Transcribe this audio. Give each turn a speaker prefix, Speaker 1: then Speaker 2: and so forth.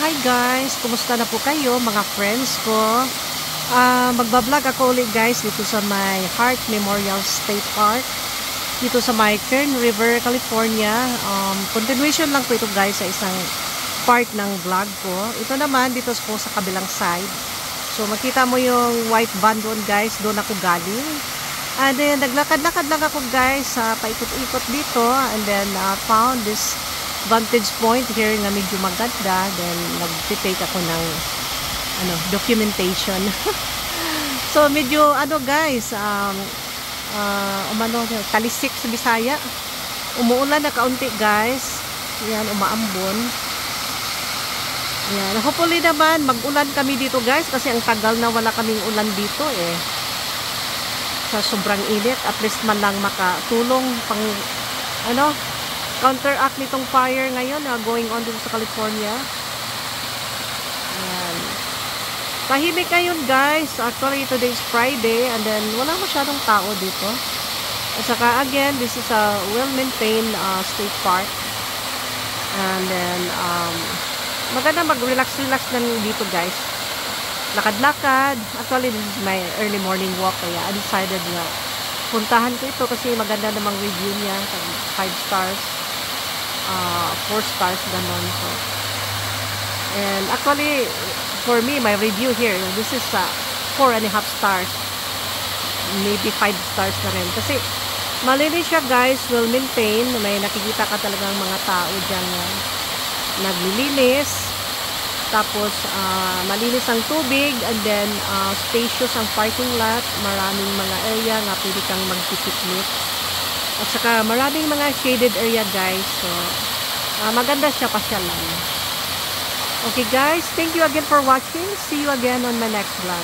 Speaker 1: Hi guys, kumusta na po kayo mga friends ko? Magbablog ako ulit guys dito sa my Hart Memorial State Park dito sa my Kern River, California. Continuation lang po ito guys sa isang part ng vlog ko. Ito naman dito po sa kabilang side. So makita mo yung white van doon guys, doon ako galing. And then naglakad-lakad lang ako guys, paikot-ikot dito, and then found this vantage point here na medyo maganda. Then nag-take ako ng documentation. So medyo guys, talisik sa Bisaya. Umuulan na kaunti guys. Yan, umaambon. Yan, hopefully naman mag-ulan kami dito guys kasi ang tagal na wala kaming ulan dito eh. Sa sobrang init, at least man lang makatulong pang counteract nitong fire ngayon going on dito sa California. Ayan. Tahimik ngayon guys. Actually today is Friday and then wala masyadong tao dito. At saka again, this is a well-maintained state park. And then maganda mag-relax-relax lang dito guys. Lakad-lakad. Actually this is my early morning walk, kaya I decided na puntahan ko ito kasi maganda namang review niya. 5 stars. 4 stars ganon. So, and actually for me, my review here, this is 4.5 stars, maybe 5 stars na rin kasi malinis siya guys, well maintained. May nakikita ka talagang mga tao dyan naglilinis, tapos malinis ang tubig, and then spacious ang parking lot. Maraming mga area nga pwede kang mag-picnic. At saka maraming mga shaded area guys. So, maganda siya pasyalan. Okay guys, thank you again for watching. See you again on my next vlog.